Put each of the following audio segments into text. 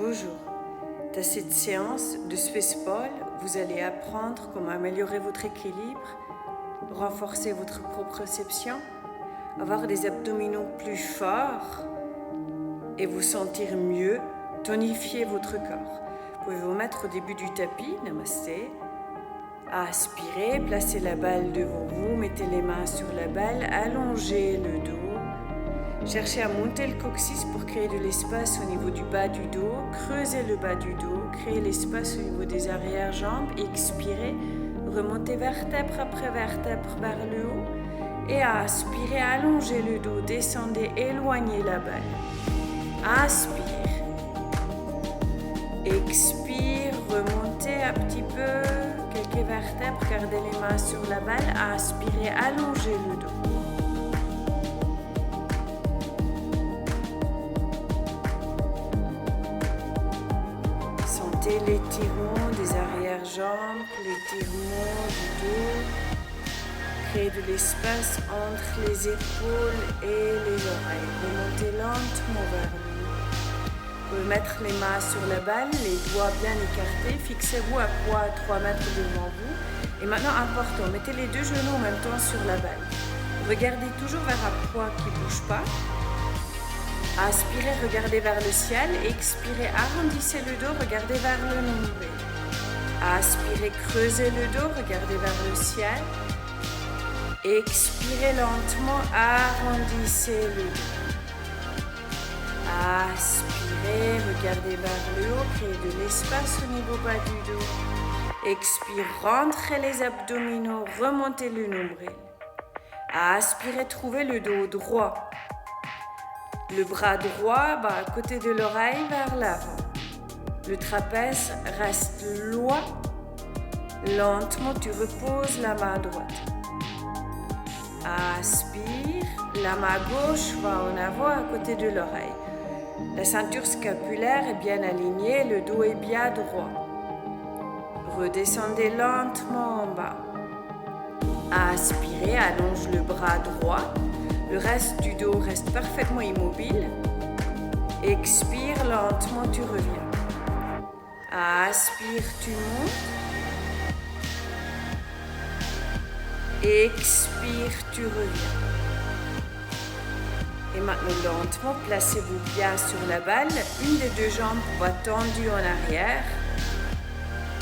Bonjour. Dans cette séance de Swiss Ball, vous allez apprendre comment améliorer votre équilibre, renforcer votre proprioception, avoir des abdominaux plus forts et vous sentir mieux, tonifier votre corps. Vous pouvez vous mettre au début du tapis, namasté, aspirez, placez la balle devant vous, mettez les mains sur la balle, allongez le dos. Cherchez à monter le coccyx pour créer de l'espace au niveau du bas du dos. Creusez le bas du dos, créez l'espace au niveau des arrière-jambes. Expirez, remontez vertèbre après vertèbre vers le haut. Et aspirez, allongez le dos, descendez, éloignez la balle. Aspire. Expire, remontez un petit peu, quelques vertèbres, gardez les mains sur la balle. Aspirez, allongez le dos. L'étirement des arrière-jambes, l'étirement du dos, créer de l'espace entre les épaules et les oreilles. Remontez lentement vers le haut. Vous pouvez mettre les mains sur la balle, les doigts bien écartés. Fixez-vous à poids à 3 mètres devant vous. Et maintenant, important, mettez les deux genoux en même temps sur la balle. Regardez toujours vers un poids qui ne bouge pas. Aspirez, regardez vers le ciel. Expirez, arrondissez le dos, regardez vers le nombril. Aspirez, creusez le dos, regardez vers le ciel. Expirez lentement, arrondissez le dos. Aspirez, regardez vers le haut, créez de l'espace au niveau bas du dos. Expirez, rentrez les abdominaux, remontez le nombril. Aspirez, trouvez le dos droit. Le bras droit va à côté de l'oreille vers l'avant. Le trapèze reste droit. Lentement, tu reposes la main droite. Aspire. La main gauche va en avant à côté de l'oreille. La ceinture scapulaire est bien alignée, le dos est bien droit. Redescendez lentement en bas. Aspirez, allonge le bras droit. Le reste du dos reste parfaitement immobile. Expire, lentement, tu reviens. Aspire, tu montes. Expire, tu reviens. Et maintenant, lentement, placez-vous bien sur la balle. Une des deux jambes va tendue en arrière.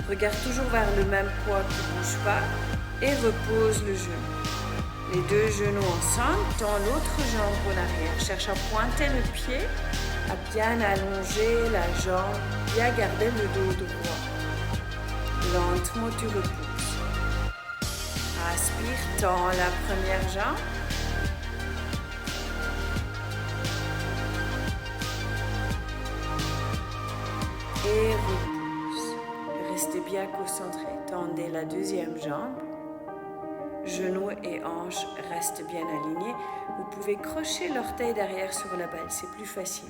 Regarde toujours vers le même poids qui ne bouge pas. Et repose le genou. Les deux genoux ensemble, tends l'autre jambe en arrière. Cherche à pointer le pied, à bien allonger la jambe, bien garder le dos droit. Lentement, tu reposes. Aspire, tends la première jambe. Et repose. Restez bien concentré. Tendez la deuxième jambe. Genoux et hanches restent bien alignés. Vous pouvez crocher l'orteil derrière sur la balle, c'est plus facile.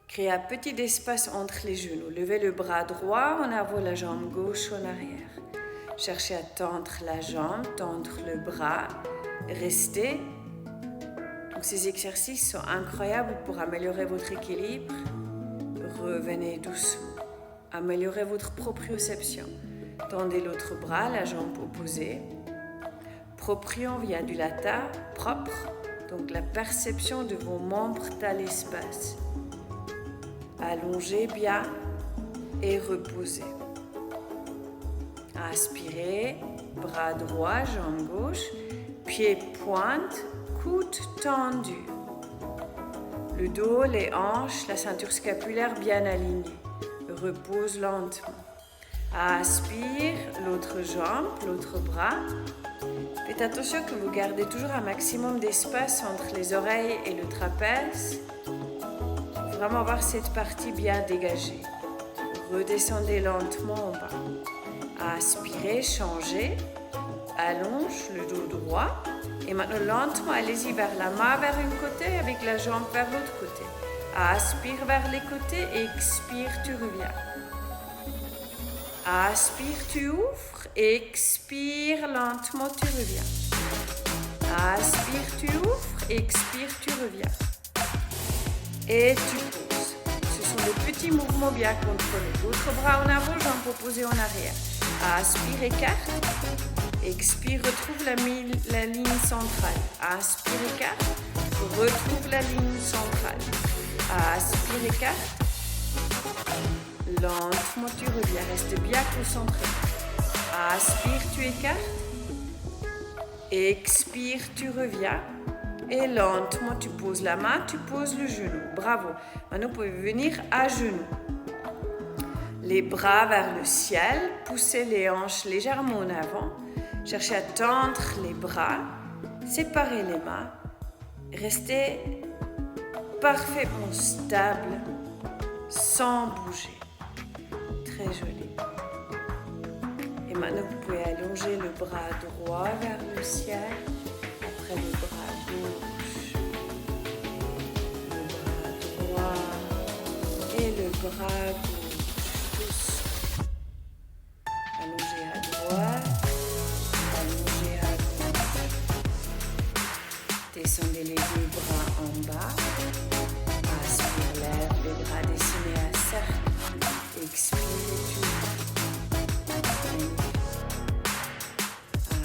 Créez un petit espace entre les genoux. Levez le bras droit en avant, la jambe gauche en arrière. Cherchez à tendre la jambe, tendre le bras. Restez. Donc, ces exercices sont incroyables pour améliorer votre équilibre. Revenez doucement. Améliorez votre proprioception. Tendez l'autre bras, la jambe opposée. Proprion vient du latin propre, donc la perception de vos membres dans l'espace. Allongez bien et reposez. Inspirez, bras droit, jambe gauche, pied pointe, coude tendu. Le dos, les hanches, la ceinture scapulaire bien alignée. Repose lentement. Aspire, l'autre jambe, l'autre bras. Faites attention que vous gardez toujours un maximum d'espace entre les oreilles et le trapèze. Vraiment avoir cette partie bien dégagée. Redescendez lentement en bas. Aspirez, changez. Allonge le dos droit. Et maintenant lentement, allez-y vers la main vers un côté avec la jambe vers l'autre côté. Aspire vers les côtés et expire, tu reviens. Aspire, tu ouvres. Expire, lentement, tu reviens. Aspire, tu ouvres. Expire, tu reviens. Et tu poses. petit mouvement bien contrôlé. L'autre bras en avant, jambes opposées en arrière. Inspire, écarte. Expire, retrouve la ligne centrale. Inspire, écarte. Retrouve la ligne centrale. Inspire, écarte. Lentement, tu reviens. Reste bien concentré. Inspire, tu écartes. Expire, tu reviens. Et lentement, tu poses la main, tu poses le genou. Bravo. Maintenant, vous pouvez venir à genoux. Les bras vers le ciel. Poussez les hanches légèrement en avant. Cherchez à tendre les bras. Séparez les mains. Restez parfaitement stable, sans bouger. Très joli. Et maintenant, vous pouvez allonger le bras droit vers le ciel. Après le bras gauche, le bras droit et le bras gauche. Tous. Allongez à droite, allongez à gauche. Descendez les deux bras en bas. Inspire, lève les bras, dessinez un cercle. Expirez tout.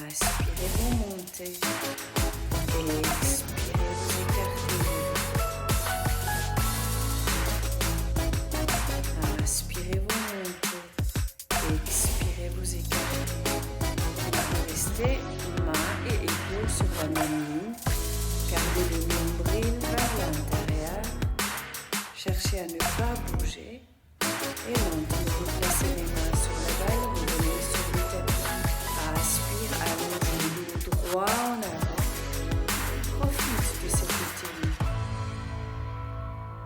Inspirez, vous montez. Expirez, vous écartez. Inspirez, vous montez. Expirez, vous écartez. Restez mains et épaules sur la même ligne. Gardez le nombril vers l'intérieur. Cherchez à ne pas bouger. Et lentement, vous placez les mains sur la balle, vous venez sur le tapis. Inspire, allongez le dos droit en avant. Profite de cette routine.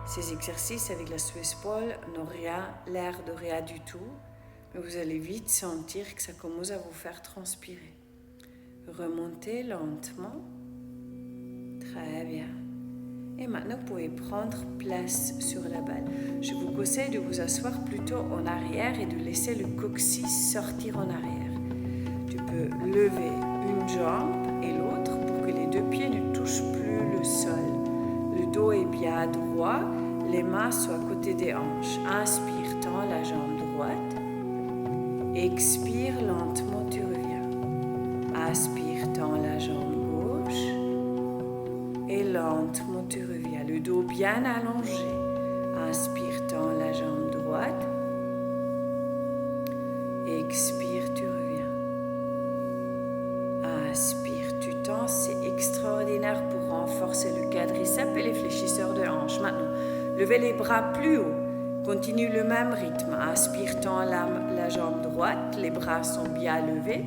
Ces exercices avec la Swiss Ball n'ont l'air de rien du tout, mais vous allez vite sentir que ça commence à vous faire transpirer. Remontez lentement. Très bien. Et maintenant, vous pouvez prendre place sur la balle. Je vous conseille de vous asseoir plutôt en arrière et de laisser le coccyx sortir en arrière. Tu peux lever une jambe et l'autre pour que les deux pieds ne touchent plus le sol. Le dos est bien droit, les mains sont à côté des hanches. Inspire, tends la jambe droite. Expire, lentement, tu reviens. Inspire, tends la jambe gauche. Et lentement, tu reviens. Le dos bien allongé. Inspire, tends la jambe droite. Expire, tu reviens. Inspire, tu tends. C'est extraordinaire pour renforcer le quadriceps et les fléchisseurs de hanches. Maintenant, levez les bras plus haut. Continue le même rythme. Inspire, tends la jambe droite. Les bras sont bien levés.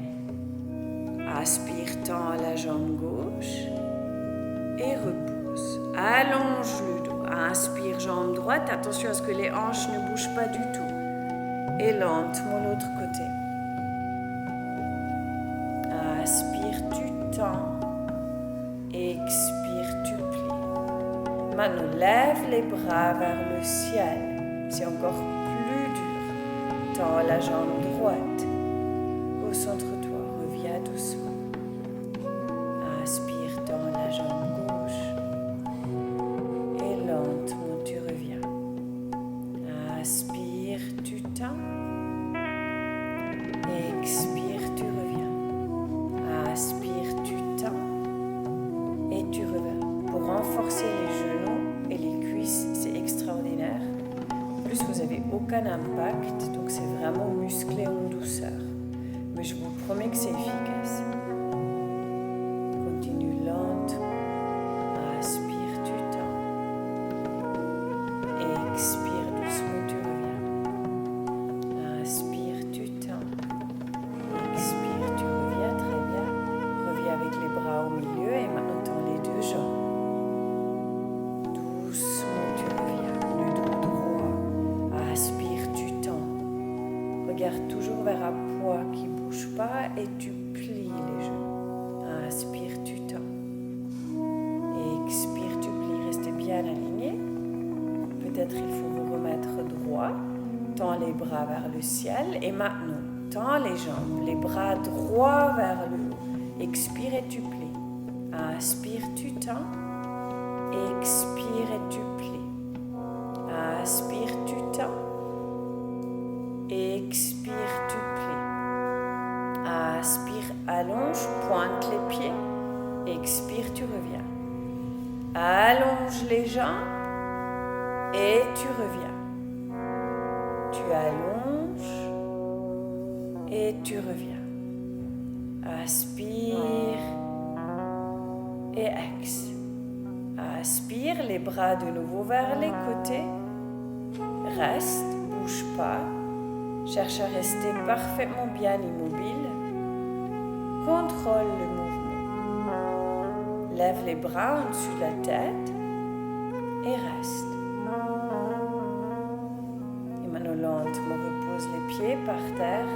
Inspire, tends la jambe gauche. Et repose. Allonge le dos. Inspire, jambe droite. Attention à ce que les hanches ne bougent pas du tout. Et lentement l'autre côté. Inspire, tu tends. Expire, tu plies. Maintenant, lève les bras vers le ciel. C'est encore plus dur. Tends la jambe droite. Concentre-toi. Reviens doucement. Inspire, tends la jambe gauche. Et lentement, tu reviens. Inspire, tu tends. Expire, tu reviens. Inspire, tu tends. Et tu reviens. Pour renforcer les genoux et les cuisses, c'est extraordinaire. En plus, vous n'avez aucun impact, donc c'est vraiment musclé en douceur. Mais je vous promets que c'est efficace. Continue lentement. Inspire, tu tends. Expire doucement, tu reviens. Inspire, tu tends. Expire, tu reviens, très bien. Reviens avec les bras au milieu et maintenant tends les deux jambes. Doucement, tu reviens. Le dos droit. Inspire, tu tends. Regarde toujours vers un poids qui ne bouge pas et tu plies les genoux. Inspire, tu tends. Expire, tu plies. Restez bien aligné. Peut-être il faut vous remettre droit. Tends les bras vers le ciel. Et maintenant, tends les jambes. Les bras droits vers le haut. Expire et tu plies. Inspire, tu tends. Expire et tu plies. Inspire, tu tends. temps et tu reviens. Tu allonges et tu reviens. Aspire et ex. Aspire, les bras de nouveau vers les côtés. Reste, bouge pas. Cherche à rester parfaitement bien immobile. Contrôle le mouvement. Lève les bras en dessous de la tête et reste. Et maintenant lentement repose les pieds par terre.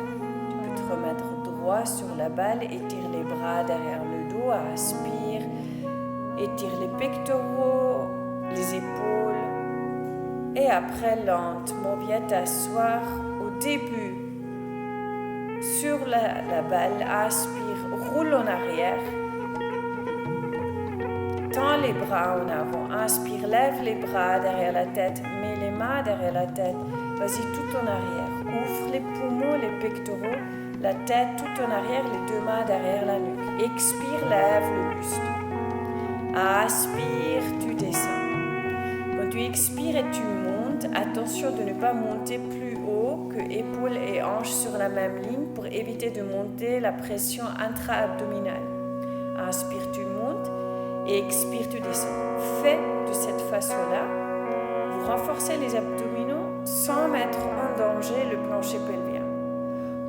Tu peux te remettre droit sur la balle, étire les bras derrière le dos, aspire, étire les pectoraux, les épaules et après lentement viens t'asseoir au début sur la balle, aspire, roule en arrière, tends les bras en avant, inspire, lève les bras derrière la tête, mets les mains derrière la tête, vas-y tout en arrière, ouvre les poumons, les pectoraux, la tête tout en arrière, les deux mains derrière la nuque, expire, lève le buste, aspire, tu descends. Quand tu expires et tu montes, attention de ne pas monter plus haut que épaules et hanches sur la même ligne pour éviter de monter la pression intra-abdominale. Inspire, tu montes et expire, tu descends. Fais de cette façon-là, vous renforcez les abdominaux sans mettre en danger le plancher pelvien.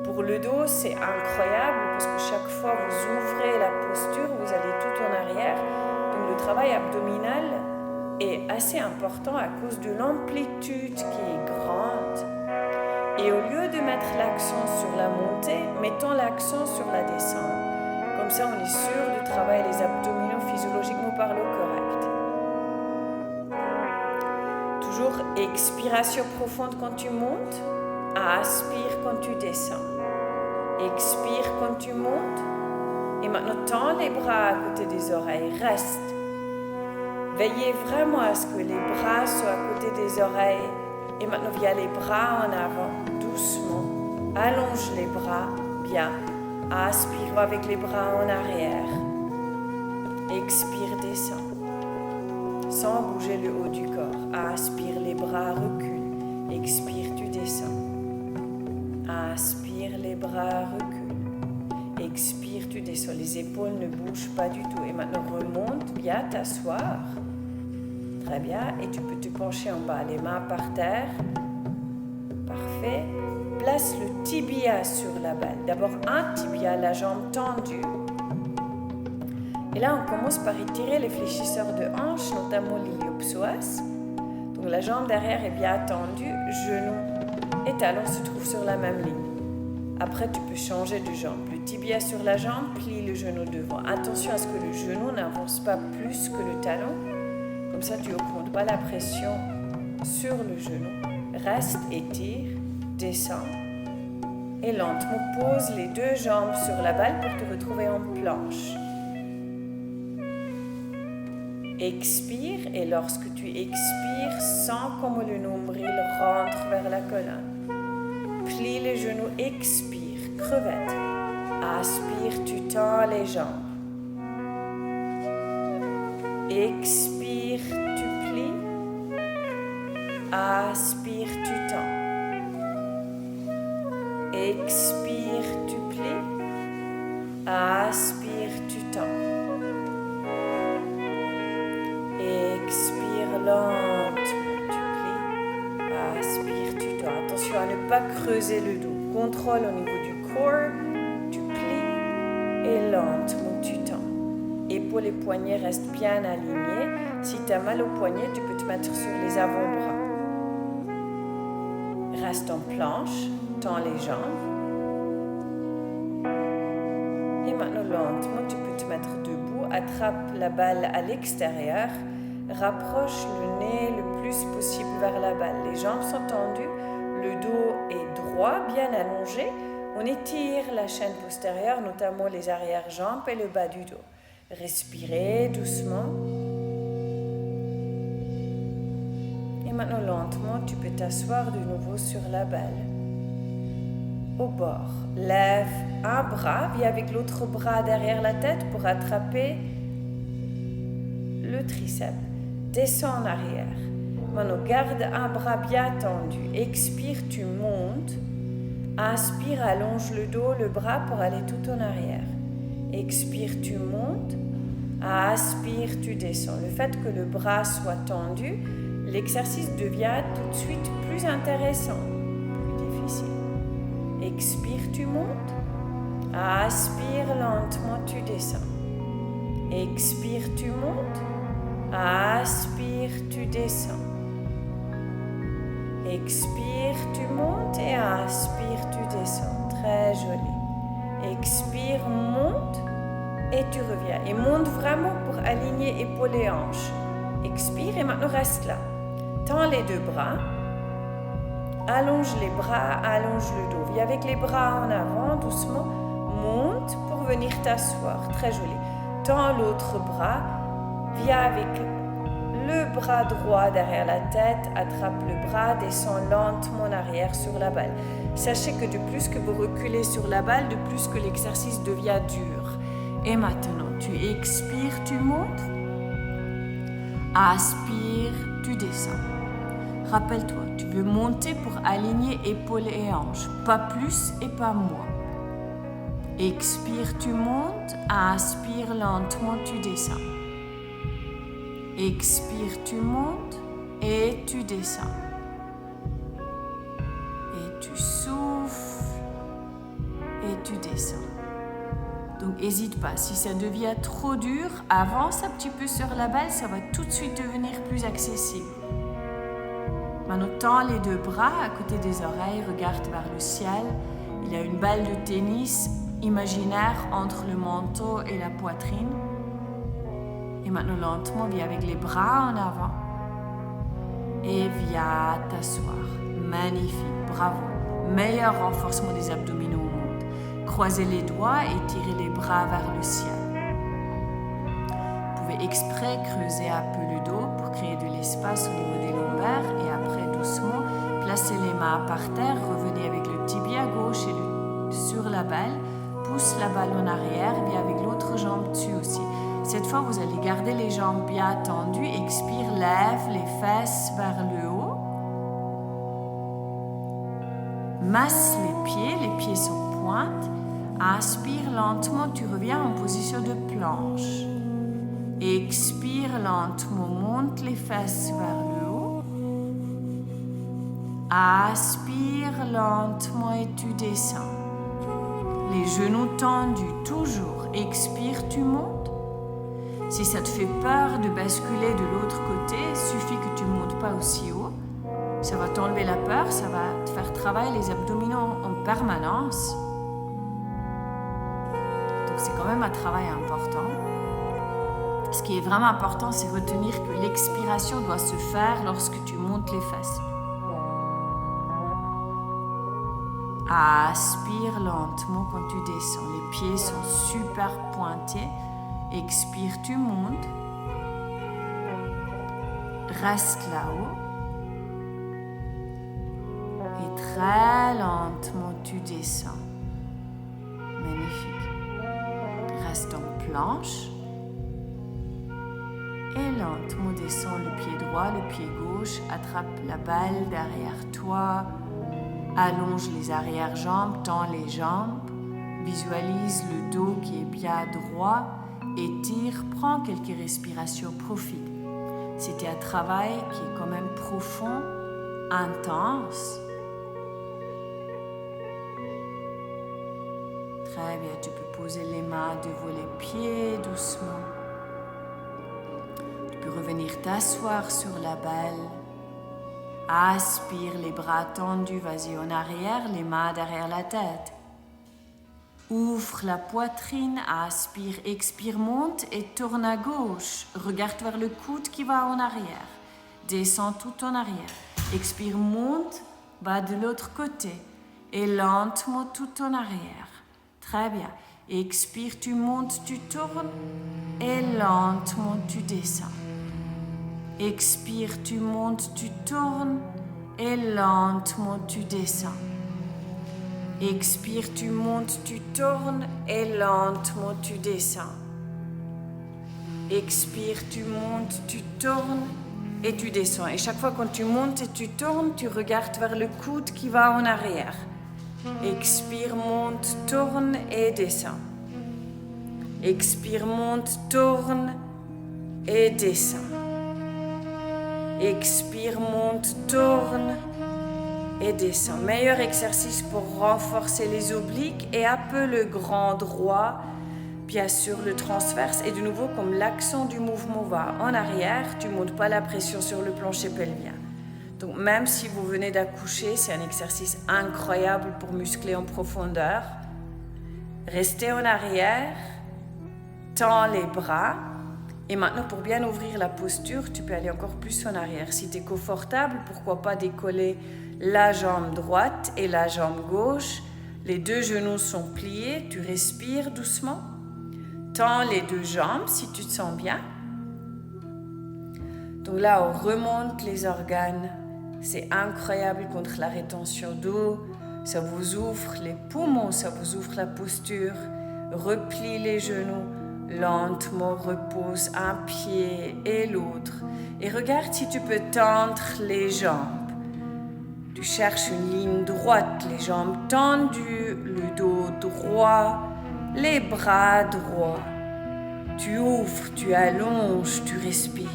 Pour le dos, c'est incroyable parce que chaque fois vous ouvrez la posture, vous allez tout en arrière. Donc le travail abdominal est assez important à cause de l'amplitude qui est grande. Et au lieu de mettre l'accent sur la montée, mettons l'accent sur la descente. Comme ça, on est sûr de travailler les abdominaux physiologiquement parlant correct. Toujours expiration profonde quand tu montes, aspire quand tu descends. Expire quand tu montes. Et maintenant, tends les bras à côté des oreilles. Reste. Veillez vraiment à ce que les bras soient à côté des oreilles. Et maintenant, viens les bras en avant, doucement. Allonge les bras, bien. Aspire avec les bras en arrière. Expire, descends. Sans bouger le haut du corps. Aspire, les bras reculent. Expire, tu descends. Inspire, les bras reculent. Expire, tu descends. Les épaules ne bougent pas du tout. Et maintenant, remonte, viens t'asseoir. Très bien. Et tu peux te pencher en bas. Les mains par terre. Parfait. Place le tibia sur la balle. D'abord, un tibia, la jambe tendue. Et là, on commence par étirer les fléchisseurs de hanche, notamment l'iliopsoas. Donc, la jambe derrière est bien tendue. Genou et talon se trouvent sur la même ligne. Après, tu peux changer de jambe. Le tibia sur la jambe, plie le genou devant. Attention à ce que le genou n'avance pas plus que le talon. Comme ça, tu n'augmentes pas la pression sur le genou. Reste, étire, descends. Et lentement, pose les deux jambes sur la balle pour te retrouver en planche. Expire. Et lorsque tu expires, sens comme le nombril rentre vers la colonne. Plie les genoux, expire, crevette. Aspire, tu tends les jambes. Expire, tu plies. Aspire, tu tends. Expire, tu plies. Aspire, tu tends. Expire lentement, tu plies. Aspire, tu tends. Attention à ne pas creuser le dos. Contrôle au niveau du corps. Tu plies et lentement tu tends. Épaules et poignets restent bien alignés. Si tu as mal au poignet, tu peux te mettre sur les avant-bras. Reste en planche, tends les jambes. Et maintenant, lentement, tu peux te mettre debout. Attrape la balle à l'extérieur. Rapproche le nez le plus possible vers la balle. Les jambes sont tendues. Le dos est droit, bien allongé. On étire la chaîne postérieure, notamment les arrière-jambes et le bas du dos. Respirez doucement. Et maintenant, lentement, tu peux t'asseoir de nouveau sur la balle. Au bord, lève un bras, viens avec l'autre bras derrière la tête pour attraper le triceps. descends en arrière. Maintenant, garde un bras bien tendu. Expire, tu montes. Inspire, allonge le dos, le bras pour aller tout en arrière. Expire, tu montes. Aspire, tu descends. Le fait que le bras soit tendu, l'exercice devient tout de suite plus intéressant, plus difficile. Expire, tu montes. Aspire, lentement, tu descends. Expire, tu montes. Aspire, tu descends. Expire, tu montes et aspire, tu descends. Très joli. Expire, monte et tu reviens. Et monte vraiment pour aligner épaules et hanches. Expire et maintenant reste là. Tends les deux bras. Allonge les bras, allonge le dos. Viens avec les bras en avant, doucement. Monte pour venir t'asseoir. Très joli. Tends l'autre bras. Viens avec le bras droit derrière la tête. Attrape le bras, descends lentement en arrière sur la balle. Sachez que de plus que vous reculez sur la balle, de plus que l'exercice devient dur. Et maintenant, tu expires, tu montes. Aspire, tu descends. Rappelle-toi, tu veux monter pour aligner épaules et hanches, pas plus et pas moins. Expire, tu montes. Inspire, lentement, tu descends. Expire, tu montes et tu descends. Et tu souffles et tu descends. Donc n'hésite pas, si ça devient trop dur, avance un petit peu sur la balle, ça va tout de suite devenir plus accessible. Maintenant, tends les deux bras à côté des oreilles, regarde vers le ciel. Il y a une balle de tennis imaginaire entre le menton et la poitrine. Et maintenant, lentement, viens avec les bras en avant. Et viens t'asseoir. Magnifique, bravo. Meilleur renforcement des abdominaux au monde. Croisez les doigts et tirez les bras vers le ciel. Vous pouvez exprès creuser un peu le dos pour créer de l'espace au niveau des lombaires. Et après, doucement, placez les mains par terre. Revenez avec le tibia gauche et sur la balle. Pousse la balle en arrière. Viens avec l'autre jambe dessus aussi. Cette fois, vous allez garder les jambes bien tendues. Expire, lève les fesses vers le haut. Masse les pieds sont pointe. Inspire lentement, tu reviens en position de planche. Expire lentement, monte les fesses vers le haut. Aspire lentement et tu descends. Les genoux tendus, toujours. Expire, tu montes. Si ça te fait peur de basculer de l'autre côté, il suffit que tu ne montes pas aussi haut. Ça va t'enlever la peur, ça va te faire travailler les abdominaux en permanence. Donc c'est quand même un travail important. Ce qui est vraiment important, c'est retenir que l'expiration doit se faire lorsque tu montes les fesses. Aspire lentement quand tu descends. Les pieds sont super pointés. Expire, tu montes. Reste là-haut. Et très lentement, tu descends. Magnifique. Reste en planche. Et lentement, descends le pied droit, le pied gauche. Attrape la balle derrière toi. Allonge les arrière-jambes, tends les jambes. Visualise le dos qui est bien droit. Étire, prends quelques respirations, profite. C'était un travail qui est quand même profond, intense. Très bien, tu peux poser les mains devant les pieds doucement. Tu peux revenir t'asseoir sur la balle. Aspire, les bras tendus, vas-y en arrière, les mains derrière la tête. Ouvre la poitrine, aspire, expire, monte et tourne à gauche. Regarde vers le coude qui va en arrière. Descends tout en arrière. Expire, monte, va de l'autre côté. Et lentement tout en arrière. Très bien. Expire, tu montes, tu tournes. Et lentement tu descends. Expire, tu montes, tu tournes. Et lentement tu descends. Expire, tu montes, tu tournes et lentement tu descends. Expire, tu montes, tu tournes et tu descends. Et chaque fois quand tu montes et tu tournes, tu regardes vers le coude qui va en arrière. Expire, monte, tourne et descend. Expire, monte, tourne et descend. Expire, monte, tourne et descend. Meilleur exercice pour renforcer les obliques et un peu le grand droit, bien sûr le transverse. Et de nouveau, comme l'accent du mouvement va en arrière, tu ne montes pas la pression sur le plancher pelvien. Donc même si vous venez d'accoucher, c'est un exercice incroyable pour muscler en profondeur. Restez en arrière, tends les bras. Et maintenant, pour bien ouvrir la posture, tu peux aller encore plus en arrière. Si tu es confortable, pourquoi pas décoller la jambe droite et la jambe gauche. Les deux genoux sont pliés, tu respires doucement. Tends les deux jambes si tu te sens bien. Donc là, on remonte les organes. C'est incroyable contre la rétention d'eau. Ça vous ouvre les poumons, ça vous ouvre la posture. Replie les genoux. Lentement, repose un pied et l'autre. Et regarde si tu peux tendre les jambes. Tu cherches une ligne droite, les jambes tendues, le dos droit, les bras droits. Tu ouvres, tu allonges, tu respires.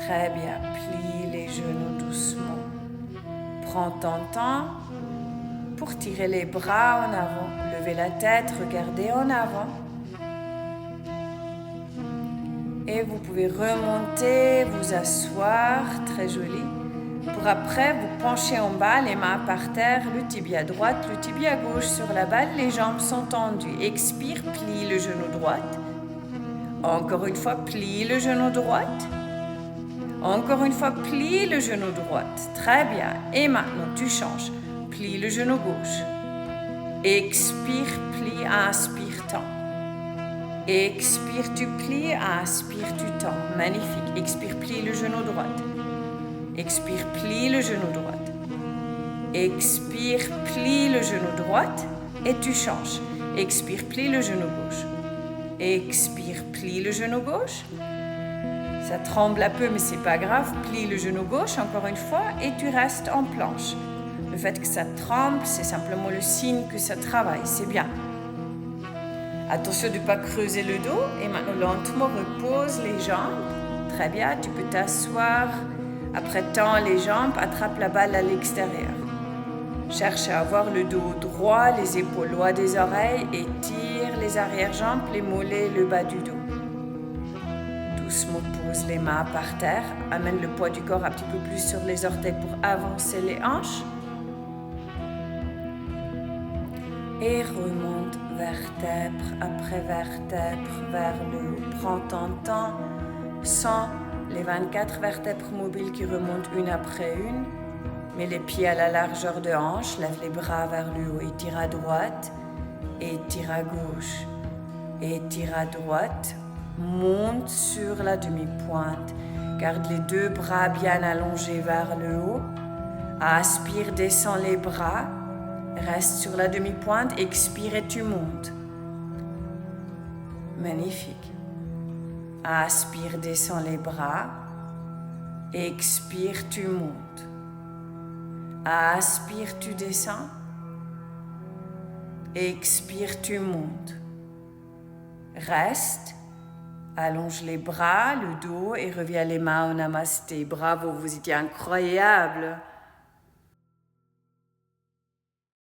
Très bien, plie les genoux doucement. Prends ton temps pour tirer les bras en avant. Levez la tête, regardez en avant. Et vous pouvez remonter, vous asseoir, très joli. Pour après vous pencher en bas, les mains par terre, le tibia droite, le tibia gauche sur la balle, les jambes sont tendues. Expire, plie le genou droite. Encore une fois, plie le genou droite. Encore une fois, plie le genou droite. Très bien. Et maintenant, tu changes. Plie le genou gauche. Expire, plie, inspire, tends. Expire, tu plies, inspire, tu tends. Magnifique. Expire, plie le genou droite. Expire, plie le genou droite. Expire, plie le genou droite et tu changes. Expire, plie le genou gauche. Expire, plie le genou gauche. Ça tremble un peu, mais c'est pas grave. Plie le genou gauche encore une fois et tu restes en planche. Le fait que ça tremble, c'est simplement le signe que ça travaille. C'est bien. Attention de ne pas creuser le dos. Et maintenant, lentement, repose les jambes. Très bien, tu peux t'asseoir. Après, tends les jambes, attrape la balle à l'extérieur. Cherche à avoir le dos droit, les épaules loin des oreilles. Étire les arrière-jambes, les mollets, le bas du dos. Doucement, pose les mains par terre. Amène le poids du corps un petit peu plus sur les orteils pour avancer les hanches. Et remonte vertèbre après vertèbre vers le haut. Prends ton temps, sens les 24 vertèbres mobiles qui remontent une après une. Mets les pieds à la largeur de hanche, lève les bras vers le haut, étire à droite, étire à gauche, étire à droite, monte sur la demi-pointe. Garde les deux bras bien allongés vers le haut. Aspire, descends les bras. Reste sur la demi-pointe, expire et tu montes. Magnifique. Aspire, descends les bras. Expire, tu montes. Aspire, tu descends. Expire, tu montes. Reste. Allonge les bras, le dos et reviens les mains en namasté. Bravo, vous étiez incroyable.